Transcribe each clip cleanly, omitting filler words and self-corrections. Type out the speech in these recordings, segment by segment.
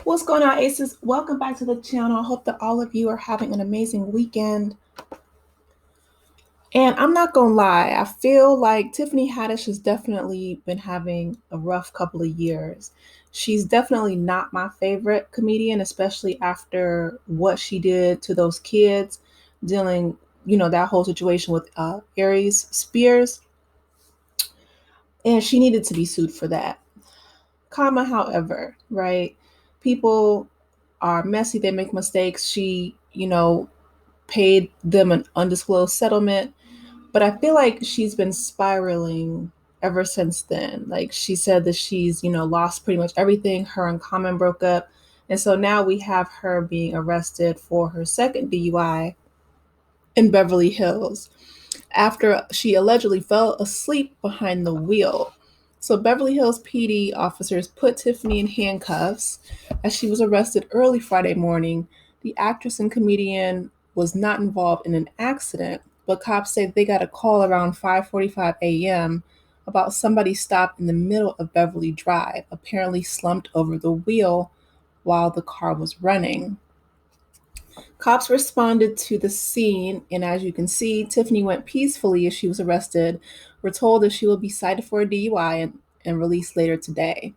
What's going on, Aces? Welcome back to the channel. I hope that all of you are having an amazing weekend. And I'm not gonna lie, I feel like Tiffany Haddish has definitely been having a rough couple of years. She's definitely not my favorite comedian, especially after what she did to those kids, dealing, that whole situation with Aries Spears. And she needed to be sued for that. Comma, however, right? People are messy, they make mistakes. She, paid them an undisclosed settlement, but I feel like she's been spiraling ever since then. Like she said that she's, lost pretty much everything. Her and Common broke up. And so now we have her being arrested for her second DUI in Beverly Hills after she allegedly fell asleep behind the wheel. So, Beverly Hills PD officers put Tiffany in handcuffs as she was arrested early Friday morning. The actress and comedian was not involved in an accident, but cops say they got a call around 5:45 a.m. about somebody stopped in the middle of Beverly Drive, apparently slumped over the wheel while the car was running. Cops responded to the scene, and as you can see, Tiffany went peacefully as she was arrested. We're told that she will be cited for a DUI and released later today.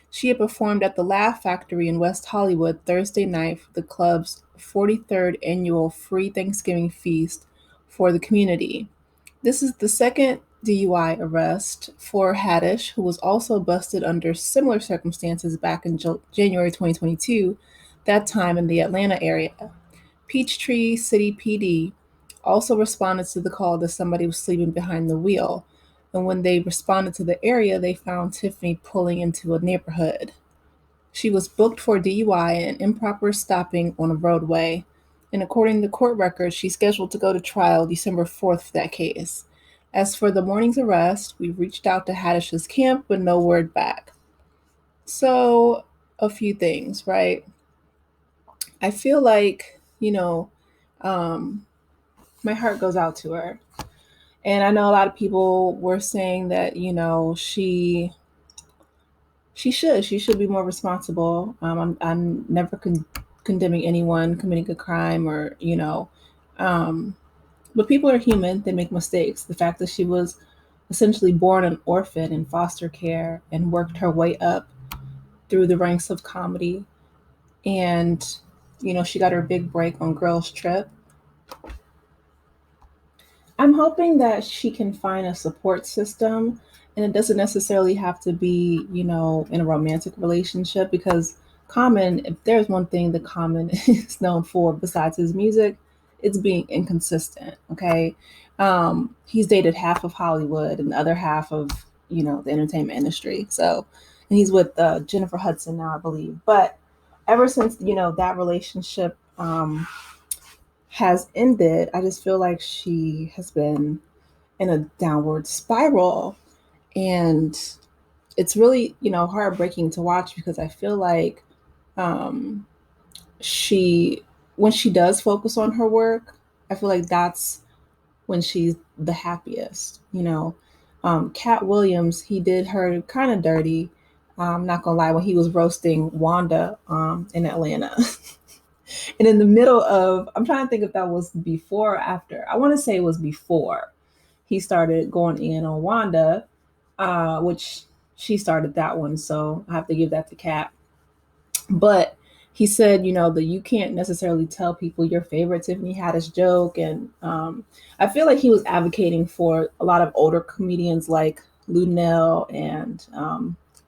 She had performed at the Laugh Factory in West Hollywood Thursday night for the club's 43rd annual free Thanksgiving feast for the community. This is the second DUI arrest for Haddish, who was also busted under similar circumstances back in January 2022, that time in the Atlanta area. Peachtree City PD also responded to the call that somebody was sleeping behind the wheel. And when they responded to the area, they found Tiffany pulling into a neighborhood. She was booked for DUI and improper stopping on a roadway. And according to court records, she's scheduled to go to trial December 4th for that case. As for the morning's arrest, we reached out to Haddish's camp, but no word back. So, a few things, right? I feel like, um, my heart goes out to her. And I know a lot of people were saying that, she should be more responsible. I'm never condemning anyone committing a crime or, um, but people are human. They make mistakes. The fact that she was essentially born an orphan in foster care and worked her way up through the ranks of comedy, and she got her big break on Girls Trip. I'm hoping that she can find a support system, and it doesn't necessarily have to be, in a romantic relationship, because Common, if there's one thing that Common is known for besides his music, it's being inconsistent, okay? He's dated half of Hollywood and the other half of, the entertainment industry. So, and he's with Jennifer Hudson now, I believe. But ever since, that relationship has ended, I just feel like she has been in a downward spiral. And it's really, heartbreaking to watch because I feel like um, she, when she does focus on her work, I feel like that's when she's the happiest. Cat Williams, he did her kind of dirty. I'm not gonna lie, when he was roasting Wanda in Atlanta. And in the middle of, I'm trying to think if that was before or after. I want to say it was before he started going in on Wanda, which she started that one. So I have to give that to Kat. But he said, that you can't necessarily tell people your favorite Tiffany Haddish joke. And I feel like he was advocating for a lot of older comedians like Lunel and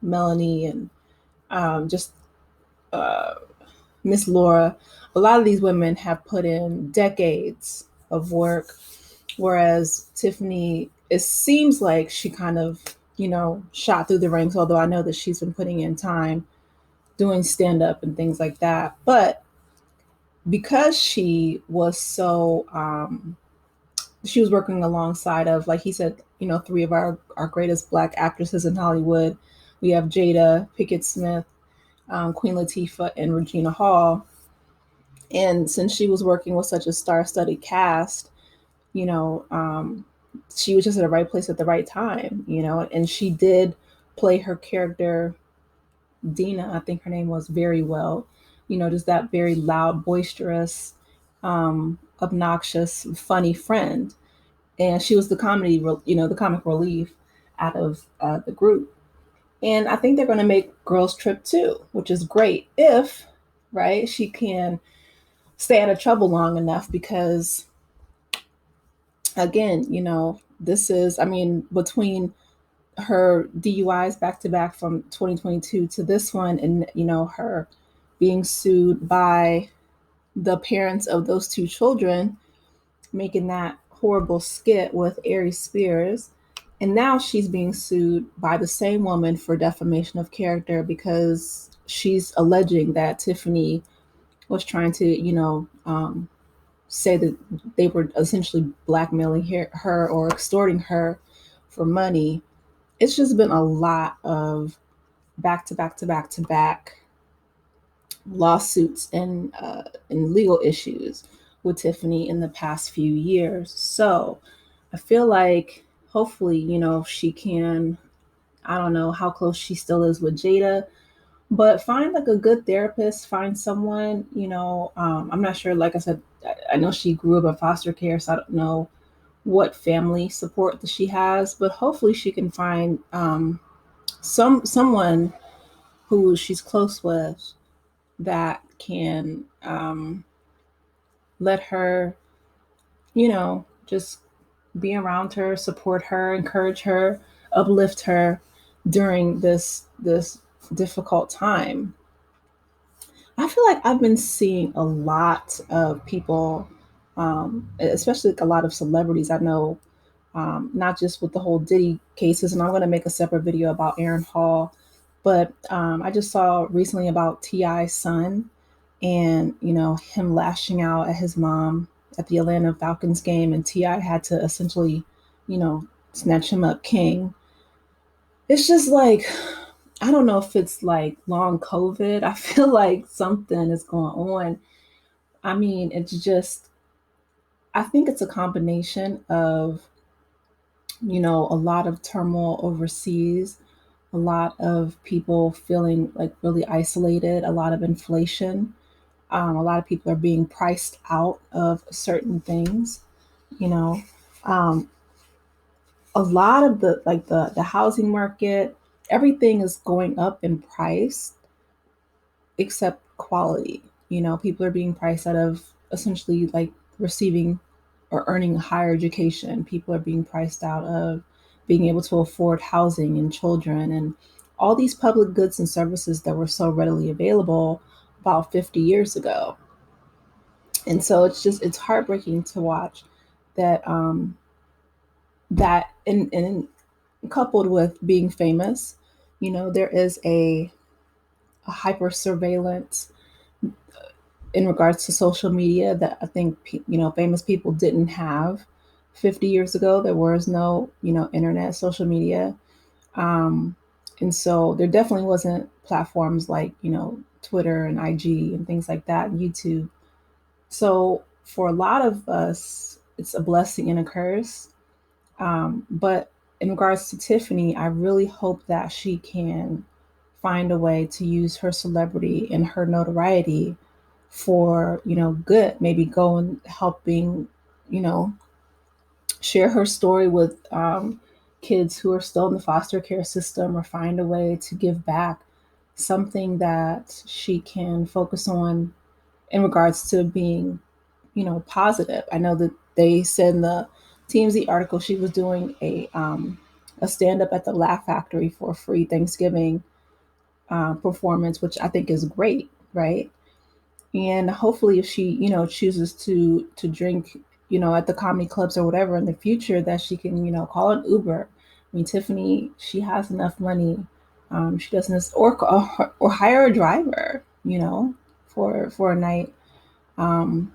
Melanie and just uh, Miss Laura. A lot of these women have put in decades of work, whereas Tiffany, it seems like she kind of, shot through the ranks, although I know that she's been putting in time doing stand up and things like that. But because she was working alongside of, like he said, three of our greatest Black actresses in Hollywood. We have Jada Pickett Smith, Queen Latifah, and Regina Hall. And since she was working with such a star-studded cast, you know, um, she was just at the right place at the right time, and she did play her character Dina, I think her name was, very well. Just that very loud, boisterous, obnoxious, funny friend. And she was the the comic relief out of the group. And I think they're going to make Girls Trip too, which is great if, right, she can stay out of trouble long enough because, again, this is, I mean, between her DUIs back to back from 2022 to this one, and, her being sued by the parents of those two children, making that horrible skit with Aries Spears. And now she's being sued by the same woman for defamation of character because she's alleging that Tiffany was trying to, say that they were essentially blackmailing her or extorting her for money. It's just been a lot of back to back to back to back lawsuits and legal issues with Tiffany in the past few years. So I feel like hopefully, she can, I don't know how close she still is with Jada, but find like a good therapist, find someone, I'm not sure, like I said, I know she grew up in foster care, so I don't know what family support that she has, but hopefully she can find someone who she's close with that can let her, just be around her, support her, encourage her, uplift her during this difficult time. I feel like I've been seeing a lot of people, especially like a lot of celebrities I know, not just with the whole Diddy cases, and I'm going to make a separate video about Aaron Hall, but I just saw recently about T.I.'s son and, him lashing out at his mom at the Atlanta Falcons game, and T.I. had to essentially, snatch him up king. It's just like, I don't know if it's like long COVID. I feel like something is going on. I mean, it's just, I think it's a combination of, a lot of turmoil overseas, a lot of people feeling like really isolated, a lot of inflation. A lot of people are being priced out of certain things, you know. Um, a lot of the housing market, everything is going up in price except quality. People are being priced out of essentially like receiving or earning higher education. People are being priced out of being able to afford housing and children and all these public goods and services that were so readily available about 50 years ago. And so it's heartbreaking to watch that that and coupled with being famous, there is a hyper surveillance in regards to social media that I think famous people didn't have 50 years ago. There was no internet, social media, um, and so there definitely wasn't platforms like Twitter and IG and things like that, and YouTube. So for a lot of us, it's a blessing and a curse. But in regards to Tiffany, I really hope that she can find a way to use her celebrity and her notoriety for good. Maybe go and helping, you know, share her story with kids who are still in the foster care system, or find a way to give back something that she can focus on in regards to being positive. I know that they said in the TMZ article she was doing a stand up at the Laugh Factory for a free Thanksgiving performance, which I think is great, right? And hopefully, if she chooses to drink at the comedy clubs or whatever in the future, that she can call an Uber. I mean, Tiffany, she has enough money. She doesn't, or hire a driver, for a night. Um,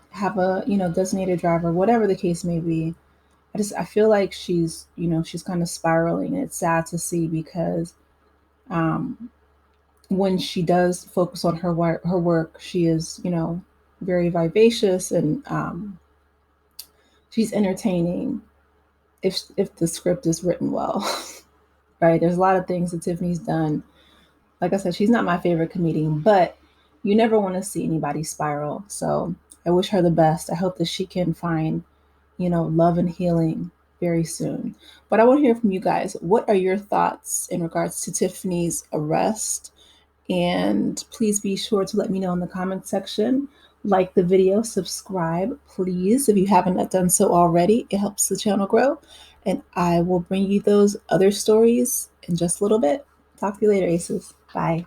have a designated driver, whatever the case may be. I feel like she's kind of spiraling, and it's sad to see because um, when she does focus on her work, she is very vivacious, and she's entertaining if the script is written well. Right, there's a lot of things that Tiffany's done like I said, she's not my favorite comedian, but you never want to see anybody spiral. So I wish her the best. I hope that she can find, love and healing very soon. But I want to hear from you guys. What are your thoughts in regards to Tiffany's arrest? And please be sure to let me know in the comment section. Like the video, subscribe, please, if you haven't done so already. It helps the channel grow. And I will bring you those other stories in just a little bit. Talk to you later, Aces. Bye.